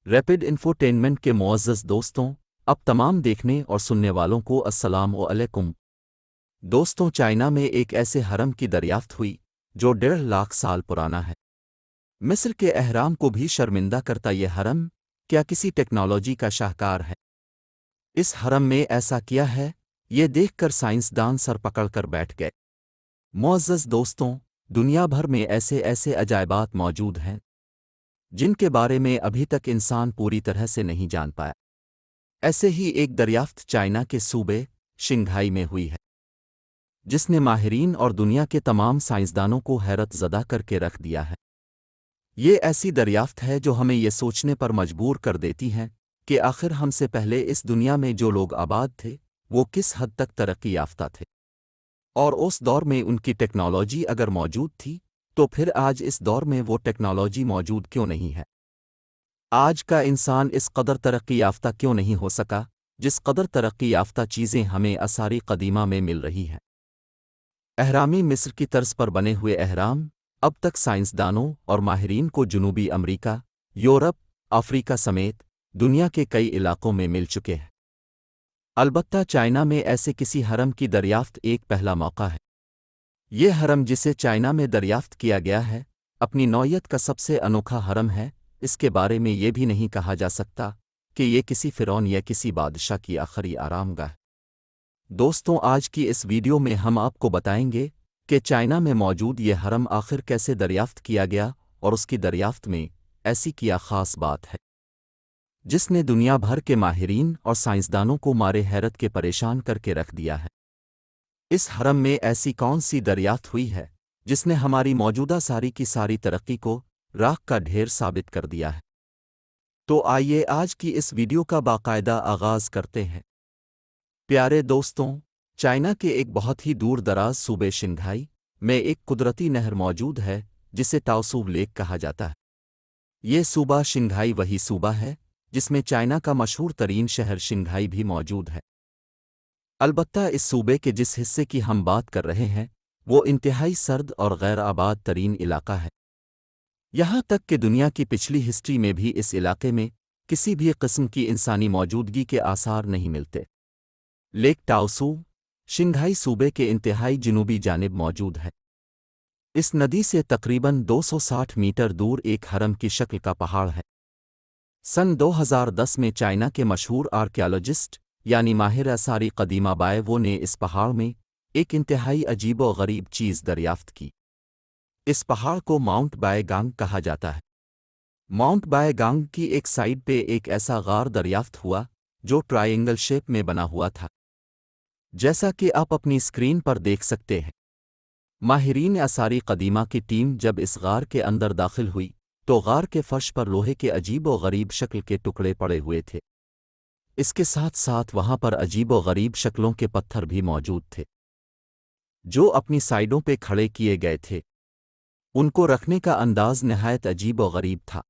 Rapid infotainment کے معزز دوستوں، اب تمام دیکھنے اور سننے والوں کو السلام علیکم۔ دوستوں، چائنا میں ایک ایسے حرم کی دریافت ہوئی جو 1.5 لاکھ سال پرانا ہے۔ مصر کے اہرام کو بھی شرمندہ کرتا یہ حرم کیا کسی ٹیکنالوجی کا شاہکار ہے؟ اس حرم میں ایسا کیا ہے، یہ دیکھ کر سائنسدان سر پکڑ کر بیٹھ گئے۔ معزز دوستوں، دنیا بھر میں ایسے عجائبات موجود ہیں جن کے بارے میں ابھی تک انسان پوری طرح سے نہیں جان پایا۔ ایسے ہی ایک دریافت چائنا کے صوبے شنگھائی میں ہوئی ہے جس نے ماہرین اور دنیا کے تمام سائنسدانوں کو حیرت زدہ کر کے رکھ دیا ہے۔ یہ ایسی دریافت ہے جو ہمیں یہ سوچنے پر مجبور کر دیتی ہے کہ آخر ہم سے پہلے اس دنیا میں جو لوگ آباد تھے وہ کس حد تک ترقی یافتہ تھے، اور اس دور میں ان کی ٹیکنالوجی اگر موجود تھی تو پھر آج اس دور میں وہ ٹیکنالوجی موجود کیوں نہیں ہے؟ آج کا انسان اس قدر ترقی یافتہ کیوں نہیں ہو سکا جس قدر ترقی یافتہ چیزیں ہمیں آثار قدیمہ میں مل رہی ہیں؟ اہرامی مصر کی طرز پر بنے ہوئے اہرام اب تک سائنسدانوں اور ماہرین کو جنوبی امریکہ، یورپ، افریقہ سمیت دنیا کے کئی علاقوں میں مل چکے ہیں۔ البتہ چائنا میں ایسے کسی حرم کی دریافت ایک پہلا موقع ہے۔ یہ حرم جسے چائنا میں دریافت کیا گیا ہے اپنی نوعیت کا سب سے انوکھا حرم ہے۔ اس کے بارے میں یہ بھی نہیں کہا جا سکتا کہ یہ کسی فرعون یا کسی بادشاہ کی آخری آرام گاہ۔ دوستوں، آج کی اس ویڈیو میں ہم آپ کو بتائیں گے کہ چائنا میں موجود یہ حرم آخر کیسے دریافت کیا گیا اور اس کی دریافت میں ایسی کیا خاص بات ہے جس نے دنیا بھر کے ماہرین اور سائنسدانوں کو مارے حیرت کے پریشان کر کے رکھ دیا ہے۔ اس حرم میں ایسی کون سی دریافت ہوئی ہے جس نے ہماری موجودہ ساری کی ساری ترقی کو راکھ کا ڈھیر ثابت کر دیا ہے؟ تو آئیے آج کی اس ویڈیو کا باقاعدہ آغاز کرتے ہیں۔ پیارے دوستوں، چائنا کے ایک بہت ہی دور دراز صوبے شنگھائی میں ایک قدرتی نہر موجود ہے جسے تاؤسو لیک کہا جاتا ہے۔ یہ صوبہ شنگھائی وہی صوبہ ہے جس میں چائنا کا مشہور ترین شہر شنگھائی بھی موجود ہے۔ البتہ اس صوبے کے جس حصے کی ہم بات کر رہے ہیں وہ انتہائی سرد اور غیر آباد ترین علاقہ ہے۔ یہاں تک کہ دنیا کی پچھلی ہسٹری میں بھی اس علاقے میں کسی بھی قسم کی انسانی موجودگی کے آثار نہیں ملتے۔ لیک تاؤسو شنگھائی صوبے کے انتہائی جنوبی جانب موجود ہے۔ اس ندی سے تقریباً 260 میٹر دور ایک حرم کی شکل کا پہاڑ ہے۔ سن 2010 میں چائنا کے مشہور آرکیالوجسٹ یعنی ماہر آثار قدیمہ بائے وو نے اس پہاڑ میں ایک انتہائی عجیب و غریب چیز دریافت کی۔ اس پہاڑ کو ماؤنٹ بائے گانگ کہا جاتا ہے۔ ماؤنٹ بائے گانگ کی ایک سائڈ پہ ایک ایسا غار دریافت ہوا جو ٹرائنگل شیپ میں بنا ہوا تھا، جیسا کہ آپ اپنی اسکرین پر دیکھ سکتے ہیں۔ ماہرین آثار قدیمہ کی ٹیم جب اس غار کے اندر داخل ہوئی تو غار کے فرش پر لوہے کے عجیب و غریب شکل کے ٹکڑے پڑے ہوئے تھے۔ اس کے ساتھ ساتھ وہاں پر عجیب و غریب شکلوں کے پتھر بھی موجود تھے جو اپنی سائڈوں پہ کھڑے کیے گئے تھے۔ ان کو رکھنے کا انداز نہایت عجیب و غریب تھا۔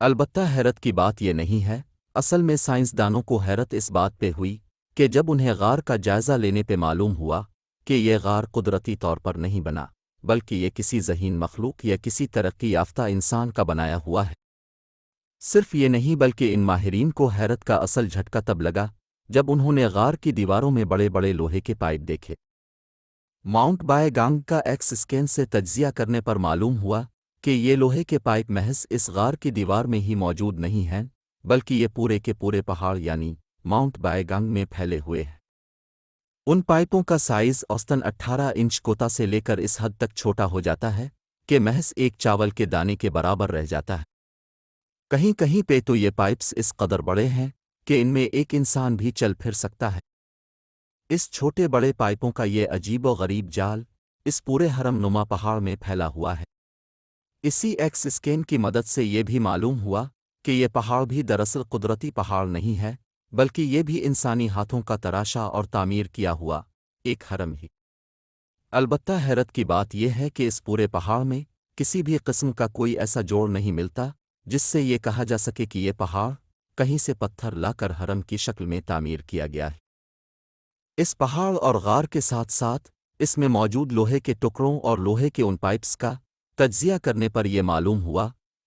البتہ حیرت کی بات یہ نہیں ہے، اصل میں سائنسدانوں کو حیرت اس بات پہ ہوئی کہ جب انہیں غار کا جائزہ لینے پہ معلوم ہوا کہ یہ غار قدرتی طور پر نہیں بنا بلکہ یہ کسی ذہین مخلوق یا کسی ترقی یافتہ انسان کا بنایا ہوا ہے۔ صرف یہ نہیں بلکہ ان ماہرین کو حیرت کا اصل جھٹکا تب لگا جب انہوں نے غار کی دیواروں میں بڑے بڑے لوہے کے پائپ دیکھے۔ ماؤنٹ بائے گانگ کا ایکس اسکین سے تجزیہ کرنے پر معلوم ہوا کہ یہ لوہے کے پائپ محض اس غار کی دیوار میں ہی موجود نہیں ہیں بلکہ یہ پورے کے پورے پہاڑ یعنی ماؤنٹ بائے گانگ میں پھیلے ہوئے ہیں۔ ان پائپوں کا سائز اوسطاً 18 انچ کوتا سے لے کر اس حد تک چھوٹا ہو جاتا ہے کہ محض ایک چاول کے دانے کے برابر رہ جاتا ہے۔ کہیں کہیں پہ تو یہ پائپس اس قدر بڑے ہیں کہ ان میں ایک انسان بھی چل پھر سکتا ہے۔ اس چھوٹے بڑے پائپوں کا یہ عجیب و غریب جال اس پورے حرم نما پہاڑ میں پھیلا ہوا ہے۔ اسی ایکس اسکین کی مدد سے یہ بھی معلوم ہوا کہ یہ پہاڑ بھی دراصل قدرتی پہاڑ نہیں ہے بلکہ یہ بھی انسانی ہاتھوں کا تراشا اور تعمیر کیا ہوا ایک حرم ہی۔ البتہ حیرت کی بات یہ ہے کہ اس پورے پہاڑ میں کسی بھی قسم کا کوئی ایسا جوڑ نہیں ملتا جس سے یہ کہا جا سکے کہ یہ پہاڑ کہیں سے پتھر لا کر حرم کی شکل میں تعمیر کیا گیا ہے۔ اس پہاڑ اور غار کے ساتھ ساتھ اس میں موجود لوہے کے ٹکڑوں اور لوہے کے ان پائپس کا تجزیہ کرنے پر یہ معلوم ہوا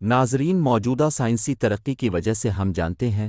ناظرین، موجودہ سائنسی ترقی کی وجہ سے ہم جانتے ہیں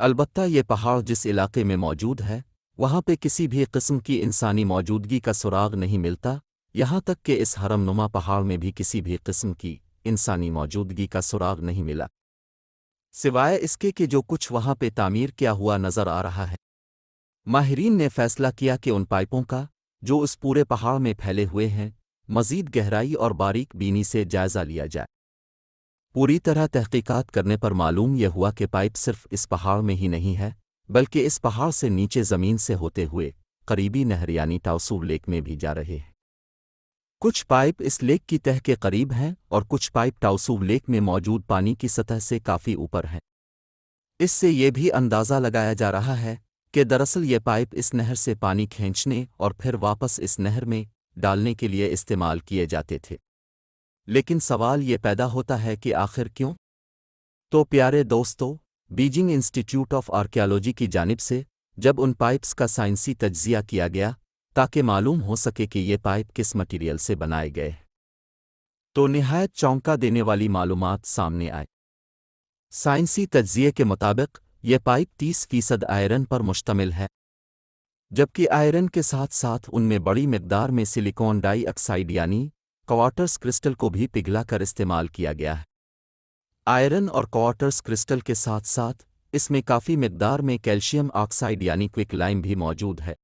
البتہ یہ پہاڑ جس علاقے میں موجود ہے وہاں پہ کسی بھی قسم کی انسانی موجودگی کا سراغ نہیں ملتا، یہاں تک کہ اس ہرم نما پہاڑ میں بھی کسی بھی قسم کی انسانی موجودگی کا سراغ نہیں ملا، سوائے اس کے کہ جو کچھ وہاں پہ تعمیر کیا ہوا نظر آ رہا ہے۔ ماہرین نے فیصلہ کیا کہ ان پائپوں کا جو اس پورے پہاڑ میں پھیلے ہوئے ہیں مزید گہرائی اور باریک بینی سے جائزہ لیا جائے۔ پوری طرح تحقیقات کرنے پر معلوم یہ ہوا کہ پائپ صرف اس پہاڑ میں ہی نہیں ہے بلکہ اس پہاڑ سے نیچے زمین سے ہوتے ہوئے قریبی نہر یعنی ٹاؤسو لیک میں بھی جا رہے ہیں۔ کچھ پائپ اس لیک کی تہہ کے قریب ہیں اور کچھ پائپ ٹاؤسو لیک میں موجود پانی کی سطح سے کافی اوپر ہیں۔ اس سے یہ بھی اندازہ لگایا جا رہا ہے کہ دراصل یہ پائپ اس نہر سے پانی کھینچنے اور پھر واپس اس نہر میں ڈالنے کے لیے استعمال کیے جاتے تھے۔ لیکن سوال یہ پیدا ہوتا ہے کہ آخر کیوں؟ تو پیارے دوستو، بیجنگ انسٹیٹیوٹ آف آرکیالوجی کی جانب سے جب ان پائپس کا سائنسی تجزیہ کیا گیا تاکہ معلوم ہو سکے کہ یہ پائپ کس مٹیریل سے بنائے گئے ہیں، تو نہایت چونکا دینے والی معلومات سامنے آئے۔ سائنسی تجزیے کے مطابق یہ پائپ 30% آئرن پر مشتمل ہے، جبکہ آئرن کے ساتھ ساتھ ان میں بڑی مقدار میں سلیکون ڈائی آکسائڈ یعنی کوارٹرز کرسٹل کو بھی پگھلا کر استعمال کیا گیا ہے۔ آئرن اور کوارٹرز کرسٹل کے ساتھ ساتھ اس میں کافی مقدار میں کیلشیم آکسائڈ یعنی کوئک لائم بھی موجود ہے۔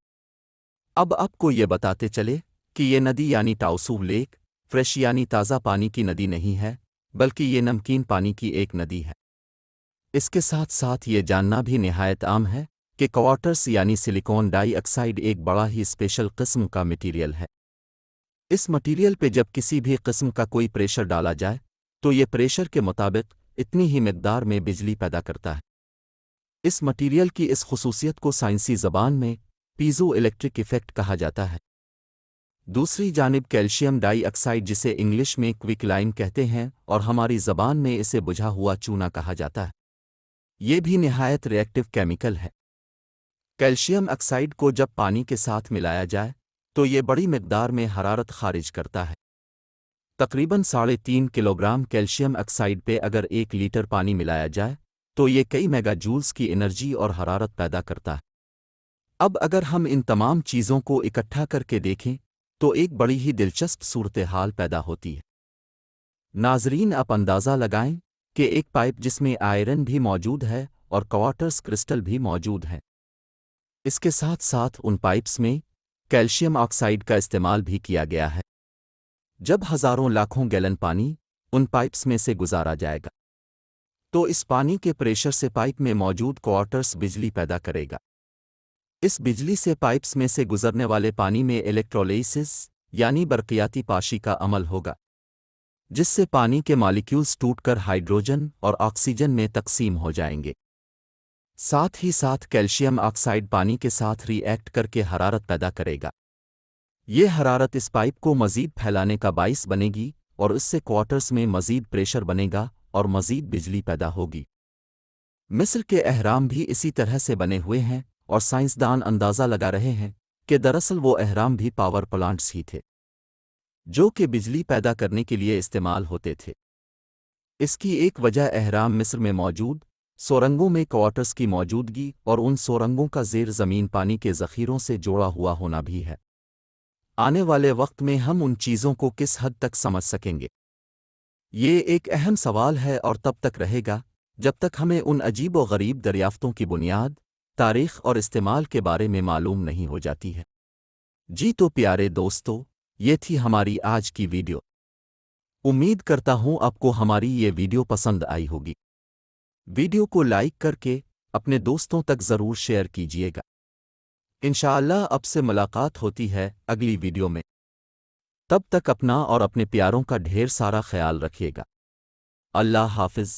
اب آپ کو یہ بتاتے چلے کہ یہ ندی یعنی ٹاؤسو لیک فریش یعنی تازہ پانی کی ندی نہیں ہے بلکہ یہ نمکین پانی کی ایک ندی ہے۔ اس کے ساتھ ساتھ یہ جاننا بھی نہایت عام ہے کہ کوارٹرز یعنی سلیکون ڈائی آکسائڈ ایک بڑا ہی اسپیشل قسم کا مٹیریل ہے۔ اس مٹیریل پہ جب کسی بھی قسم کا کوئی پریشر ڈالا جائے تو یہ پریشر کے مطابق اتنی ہی مقدار میں بجلی پیدا کرتا ہے۔ اس مٹیریل کی اس خصوصیت کو سائنسی زبان میں پیزو الیکٹرک ایفیکٹ کہا جاتا ہے۔ دوسری جانب کیلشیم ڈائی آکسائڈ جسے انگلش میں کوئک لائم کہتے ہیں اور ہماری زبان میں اسے بجھا ہوا چونا کہا جاتا ہے، یہ بھی نہایت ری ایکٹیو کیمیکل ہے۔ کیلشیم آکسائڈ کو جب پانی کے ساتھ ملایا جائے تو یہ بڑی مقدار میں حرارت خارج کرتا ہے۔ تقریباً 3.5 کلوگرام کیلشیم آکسائڈ پہ اگر 1 لیٹر پانی ملایا جائے تو یہ کئی میگا جولز کی انرجی اور حرارت پیدا کرتا ہے۔ اب اگر ہم ان تمام چیزوں کو اکٹھا کر کے دیکھیں تو ایک بڑی ہی دلچسپ صورتحال پیدا ہوتی ہے۔ ناظرین، آپ اندازہ لگائیں کہ ایک پائپ جس میں آئرن بھی موجود ہے اور کوارٹرز کرسٹل بھی موجود ہیں، اس کے ساتھ ساتھ ان پائپس میں کیلشیم آکسائڈ کا استعمال بھی کیا گیا ہے۔ جب ہزاروں لاکھوں گیلن پانی ان پائپس میں سے گزارا جائے گا تو اس پانی کے پریشر سے پائپ میں موجود کوارٹرز بجلی پیدا کرے گا۔ اس بجلی سے پائپس میں سے گزرنے والے پانی میں الیکٹرولیسس یعنی برقیاتی پاشی کا عمل ہوگا، جس سے پانی کے مالیکیولز ٹوٹ کر ہائیڈروجن اور آکسیجن میں تقسیم ہو جائیں گے۔ ساتھ ہی ساتھ کیلشیم آکسائڈ پانی کے ساتھ ری ایکٹ کر کے حرارت پیدا کرے گا۔ یہ حرارت اس پائپ کو مزید پھیلانے کا باعث بنے گی اور اس سے کوارٹرز میں مزید پریشر بنے گا اور مزید بجلی پیدا ہوگی۔ مصر کے اہرام بھی اسی طرح سے بنے ہوئے ہیں اور سائنسدان اندازہ لگا رہے ہیں کہ دراصل وہ اہرام بھی پاور پلانٹس ہی تھے جو کہ بجلی پیدا کرنے کے لیے استعمال ہوتے تھے۔ اس کی ایک وجہ اہرام مصر میں موجود سورنگوں میں کوارٹرز کی موجودگی اور ان سورنگوں کا زیر زمین پانی کے ذخیروں سے جوڑا ہوا ہونا بھی ہے۔ آنے والے وقت میں ہم ان چیزوں کو کس حد تک سمجھ سکیں گے، یہ ایک اہم سوال ہے اور تب تک رہے گا جب تک ہمیں ان عجیب و غریب دریافتوں کی بنیاد، تاریخ اور استعمال کے بارے میں معلوم نہیں ہو جاتی ہے۔ جی تو پیارے دوستو، یہ تھی ہماری آج کی ویڈیو۔ امید کرتا ہوں آپ کو ہماری یہ ویڈیو پسند آئی ہوگی۔ ویڈیو کو لائک کر کے اپنے دوستوں تک ضرور شیئر کیجیے گا۔ انشاءاللہ اب سے ملاقات ہوتی ہے اگلی ویڈیو میں۔ تب تک اپنا اور اپنے پیاروں کا ڈھیر سارا خیال رکھیے گا۔ اللہ حافظ۔